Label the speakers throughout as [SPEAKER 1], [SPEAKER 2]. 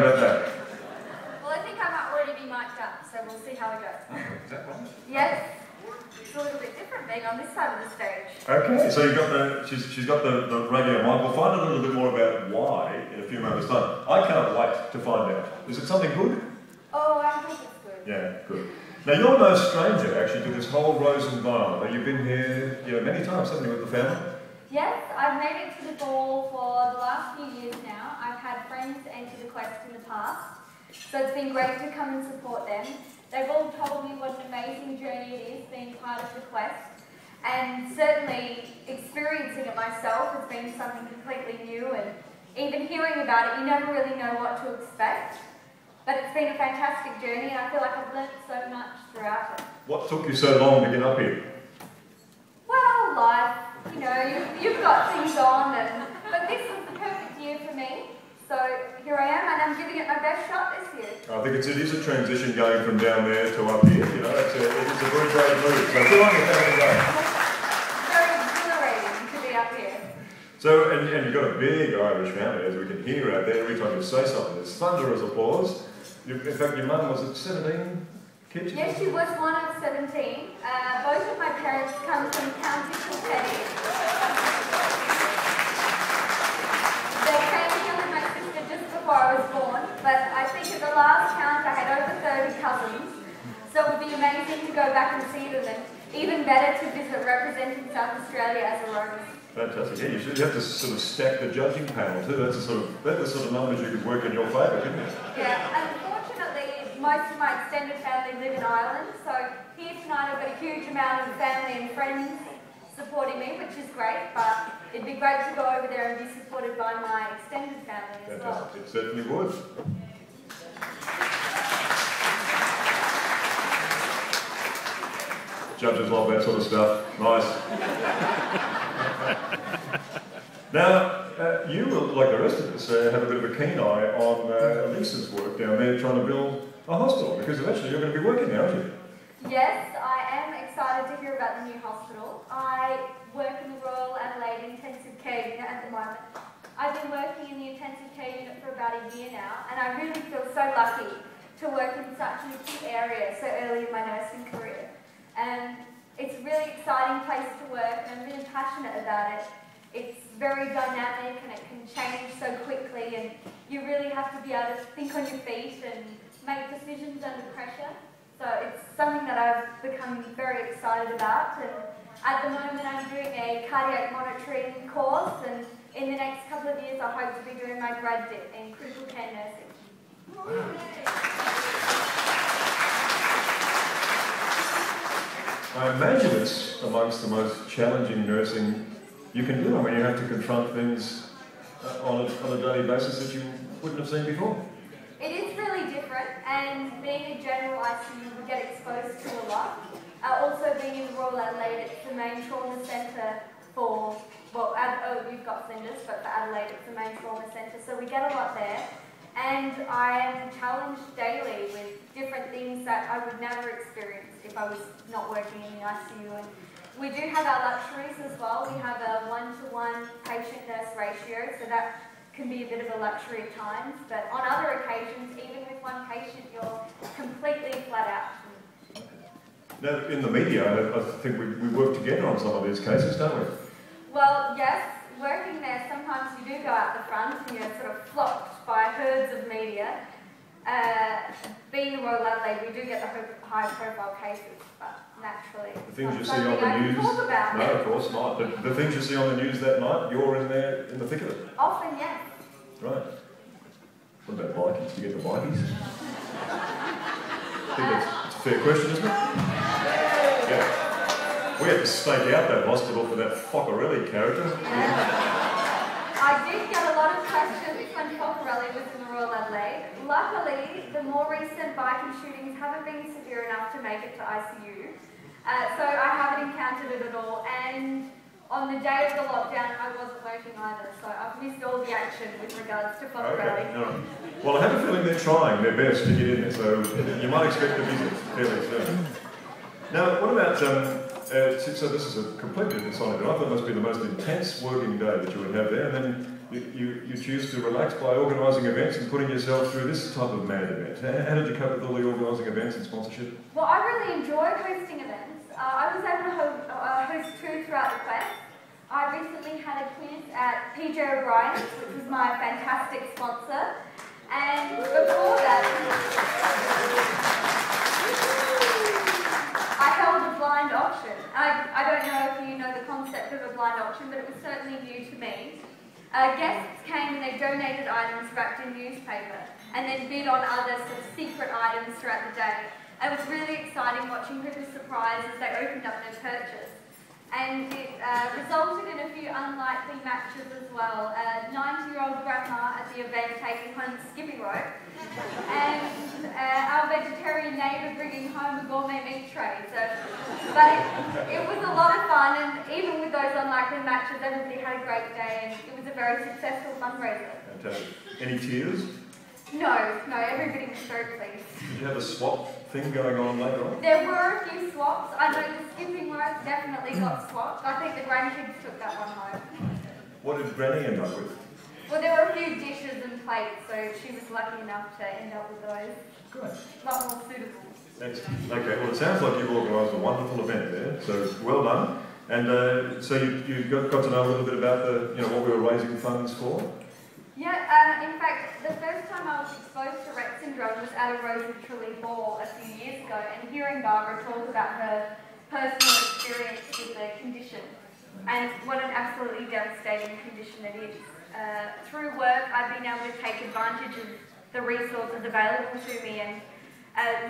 [SPEAKER 1] about that?
[SPEAKER 2] Well, I think I might already be mic'd up, so we'll see how it goes.
[SPEAKER 1] Oh, is that right?
[SPEAKER 2] Yes. It's a little bit different being on this side of the stage.
[SPEAKER 1] Okay, so you've got she's got the radio mic. We'll find out a little bit more about why in a few moments' time. I can't wait to find out. Is it something good?
[SPEAKER 2] Oh, I think it's good.
[SPEAKER 1] Yeah, good. Now, you're no stranger, actually, to this whole Rose environment. You've been here many times, haven't you, with the family?
[SPEAKER 2] Yes, I've made it to the ball for the last few years now. I've had friends enter the quest in the past, so it's been great to come and support them. They've all told me what an amazing journey it is being part of the quest, and certainly experiencing it myself has been something completely new, and even hearing about it, you never really know what to expect. But it's been a fantastic journey, and I feel like I've learnt so much throughout it. What took you so long to get up here? Well, life. You know, you've got things on, but this was the perfect year for me. So here I am, and I'm giving it my best shot this year. I think it is a transition going from down there to up here. You know, it's a very great move. So good on you, very exhilarating to be up here. So, and you've got a big Irish family, as we can hear out there. Every time you say something, there's thunderous applause. In fact, your mum was at 17 kids? Yes, she was one of 17. Both of my parents come from County Kilkenny. They came here with my sister just before I was born, but I think at the last count I had over 30 cousins, so it would be amazing to go back and see them, and even better to visit representing South Australia as a Rose. Fantastic. Yeah, you have to sort of stack the judging panel too. That's the sort of numbers you could work in your favour, couldn't you? Yeah. Most of my extended family live in Ireland, so here tonight I've got a huge amount of family and friends supporting me, which is great, but it'd be great to go over there and be supported by my extended family as well. It certainly would. Judges love that sort of stuff. Nice. Now, you, like the rest of us, have a bit of a keen eye on Lisa's work down there trying to build a hospital, because eventually you're going to be working there, aren't you? Yes, I am excited to hear about the new hospital. I work in the Royal Adelaide Intensive Care Unit at the moment. I've been working in the intensive care unit for about a year now, and I really feel so lucky to work in such an acute area so early in my nursing career. And it's a really exciting place to work, and I'm really passionate about it. It's very dynamic and it can change so quickly, and you really have to be able to think on your feet and make decisions under pressure. So it's something that I've become very excited about, and at the moment I'm doing a cardiac monitoring course, and in the next couple of years I hope to be doing my grad dip in critical care nursing. I imagine it's amongst the most challenging nursing you can do. I mean, you have to confront things on a daily basis that you wouldn't have seen before. It is really different, and being a general ICU, we get exposed to a lot. Also being in the Royal Adelaide, it's the main trauma centre for, well, you've got Flinders, but for Adelaide it's the main trauma centre, so we get a lot there. And I am challenged daily with different things that I would never experience if I was not working in the ICU. And we do have our luxuries as well. We have a 1-to-1 patient-nurse ratio, so that can be a bit of a luxury at times, but on other occasions, even with one patient, you're completely flat out. Now, in the media, I think we work together on some of these cases, don't we? Well, yes. Working there, sometimes you do go out the front and you're sort of flocked by herds of media. Being in Royal Adelaide, we do get the high-profile cases, but naturally,
[SPEAKER 1] the things you see on the news.
[SPEAKER 2] Talk about.
[SPEAKER 1] No, of course not. The things you see on the news that night, you're in there in the thick of it.
[SPEAKER 2] Often, yes.
[SPEAKER 1] Right. What about bikies? Do you get the bikies? I think it's a fair question, isn't it? Yeah. We had to stake out that hospital for that Focarelli character.
[SPEAKER 2] Yeah. I did get a lot of questions when Focarelli was in the Royal Adelaide. Luckily, the more recent biking shootings haven't been severe enough to make it to ICU. So I haven't encountered it at all. And on the day of the lockdown, I wasn't working either. So I've missed all the action with regards to Focarelli. Okay. No. Well, I have a feeling they're trying their best to get in there, so you might expect a visit fairly soon. Now, what about... so this is a completely different side of it. I thought it must be the most intense working day that you would have there, and then you choose to relax by organising events and putting yourself through this type of mad event. How did you cope with all the organising events and sponsorship?
[SPEAKER 3] Well, I really enjoyed hosting events. I was able to host 2 throughout the quest. I recently had a quiz at PJ O'Brien's, which was my fantastic sponsor. And before that, I held a blind auction. I don't know if you know the concept of a blind auction, but it was certainly new to me. Guests came and they donated items wrapped in newspaper and then bid on other sort of secret items throughout the day. It was really exciting watching people surprised as they opened up their purchase. And it resulted in a few unlikely matches as well. A 90-year-old grandma at the event taking home skipping rope, and our vegetarian neighbour bringing home a gourmet meat tray. But it was a lot of fun, and even with those unlikely matches, everybody had a great day, and it was a very successful fundraiser.
[SPEAKER 2] Fantastic. Any tears?
[SPEAKER 3] No, everybody was very pleased.
[SPEAKER 2] Did you have a swap thing going on later on?
[SPEAKER 3] There were a few swaps. I know the skipping rope definitely got swapped. I think the grandkids took that one home.
[SPEAKER 2] What did Granny end up with?
[SPEAKER 3] Well, there were a few dishes and plates, so she was lucky enough to end up with those.
[SPEAKER 2] Good.
[SPEAKER 3] A lot more suitable.
[SPEAKER 2] Excellent. Okay, well it sounds like you've organised a wonderful event there, so well done. And so you got to know a little bit about what we were raising funds for?
[SPEAKER 3] Yeah, in fact, the first time I was exposed to Rett syndrome was at a Rosie Trulley ball a few years ago, and hearing Barbara talk about her personal experience with the condition, and what an absolutely devastating condition it is. Through work, I've been able to take advantage of the resources available to me and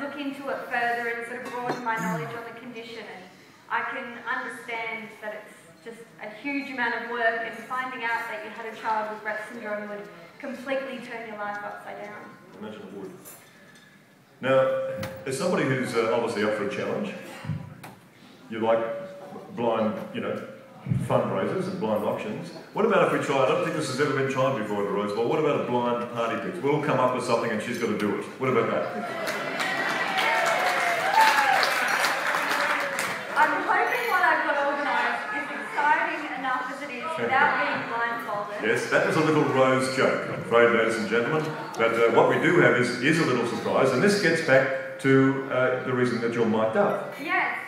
[SPEAKER 3] look into it further and sort of broaden my knowledge on the condition, and I can understand that it's just a huge amount of work, and finding out that you had a child with Rett syndrome would completely turn your life upside down.
[SPEAKER 2] I imagine it would. Now, as somebody who's obviously up for a challenge, you like blind, fundraisers and blind auctions. What about if we try, I don't think this has ever been tried before at a Rose Bowl, what about a blind party pick? We'll all come up with something and she's got to do it. What about that?
[SPEAKER 3] I'm hoping what I've got organised is exciting enough as it is without being blindfolded.
[SPEAKER 2] Yes, that was a little Rose joke, I'm afraid, ladies and gentlemen. But what we do have is a little surprise, and this gets back to the reason that you're mic'd up.
[SPEAKER 3] Yes,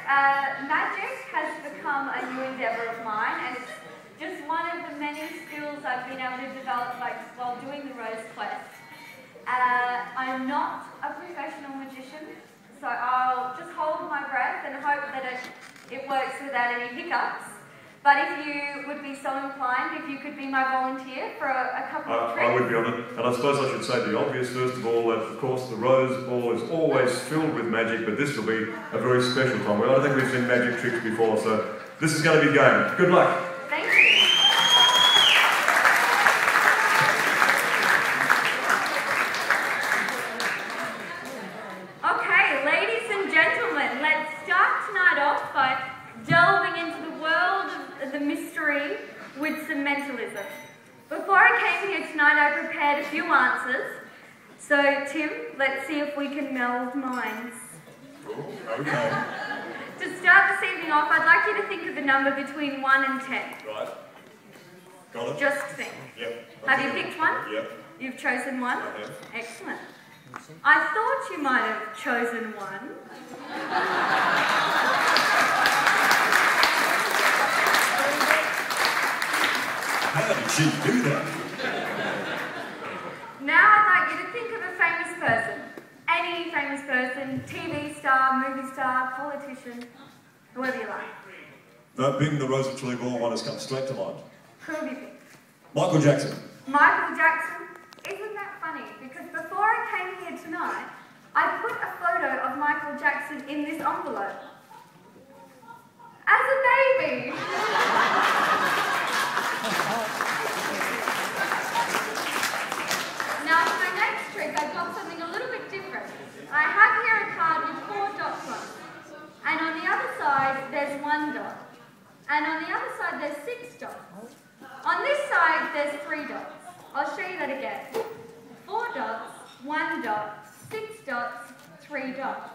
[SPEAKER 3] magic has become a new endeavour of mine, and it's just one of the many skills I've been able to develop while doing the Rose Quest. I'm not a professional magician, so I'll just hold my breath and hope that it works without any hiccups. But if you would be so inclined, if you could be my volunteer for a couple of tricks.
[SPEAKER 2] I would be honoured, and I suppose I should say the obvious first of all, that of course the Rose Ball is always filled with magic, but this will be a very special time. I don't think we've seen magic tricks before, so this is going to be game. Good luck.
[SPEAKER 3] Thank you. Okay, ladies and gentlemen, let's start tonight off by delving into the world of the mystery with some mentalism. Before I came here tonight, I prepared a few answers. So, Tim, let's see if we can meld minds.
[SPEAKER 2] Okay.
[SPEAKER 3] To start this evening off, I'd like you to think of a number between 1 and 10.
[SPEAKER 2] Right. Got it?
[SPEAKER 3] Just think.
[SPEAKER 2] Yep.
[SPEAKER 3] Have you picked one?
[SPEAKER 2] Yep.
[SPEAKER 3] You've chosen one?
[SPEAKER 2] I have.
[SPEAKER 3] Excellent. I thought you might have chosen one.
[SPEAKER 2] How did she do that?
[SPEAKER 3] Now I'd like you to think of a famous person. Any famous person, TV star, movie star, politician, whoever you like.
[SPEAKER 1] Being the Rose Trulley Ball one has come straight to mind.
[SPEAKER 3] Who have you picked?
[SPEAKER 1] Michael Jackson.
[SPEAKER 3] Michael Jackson? Isn't that funny? Because before I came here tonight, I put a photo of Michael Jackson in this envelope. As a baby! Now for my next trick, I've got something a little bit different. I have here a card with 4 dots on it. And on the other side, there's 1 dot. And on the other side, there's 6 dots. On this side, there's 3 dots. I'll show you that again. 4 dots, 1 dot, 6 dots, 3 dots.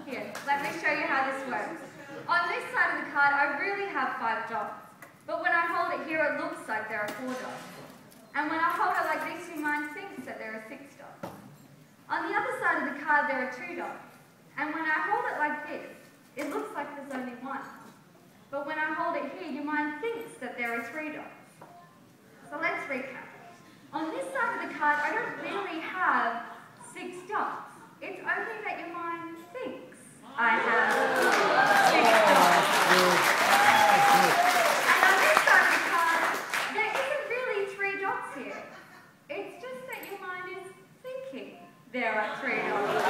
[SPEAKER 3] Here, let me show you how this works. On this side of the card, I really have 5 dots. But when I hold it here, it looks like there are 4 dots. And when I hold it like this, your mind thinks that there are 6 dots. On the other side of the card, there are 2 dots. And when I hold it like this, it looks like there's only 1. But when I hold it here, your mind thinks that there are 3 dots. So let's recap. On this side of the card, I don't really have 6 dots. It's only that your mind thinks I have 6 dots. And on this side of the card, there isn't really 3 dots here. It's just that your mind is thinking there are 3 dots.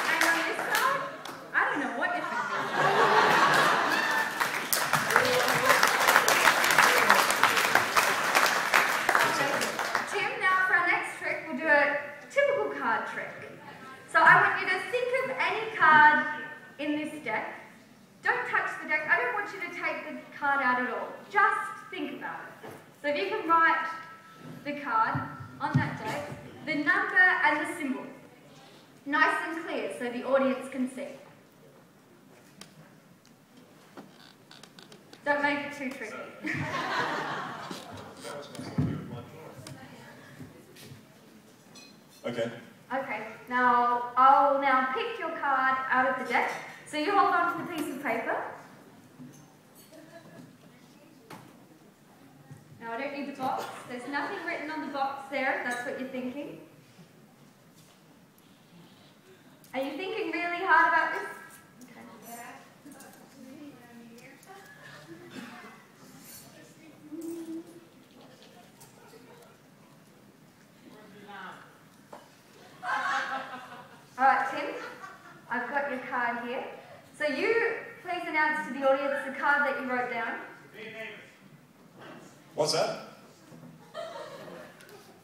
[SPEAKER 3] And on this side, I don't know what you're thinking. Tim, now for our next trick, we'll do a typical card trick. So I want you to think of any card in this deck. Don't touch the deck. I don't want you to take the card out at all. Just think about it. So if you can write the card on that deck, the number and the symbol. Nice and clear so the audience can see. Don't make it too tricky.
[SPEAKER 1] Okay.
[SPEAKER 3] Okay, now I'll pick your card out of the deck. So you hold on to the piece of paper. Now I don't need the box. There's nothing written on the box there, if that's what you're thinking. Are you thinking really hard about this? Okay. Alright, Tim, I've got your card here. So you please announce to the audience the card that you wrote down.
[SPEAKER 1] What's that?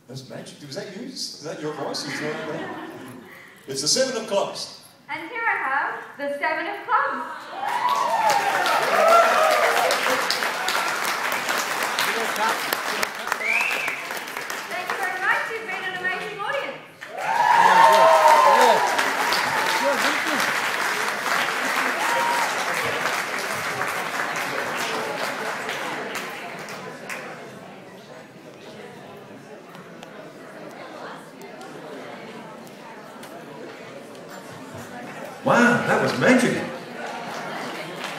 [SPEAKER 1] That's magic. Was that you? Is that your voice? It's the 7 of clubs.
[SPEAKER 3] And here I have the 7 of clubs. Thank you very much. You've been an amazing audience.
[SPEAKER 1] Wow, that was magic.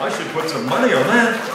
[SPEAKER 1] I should put some money on that.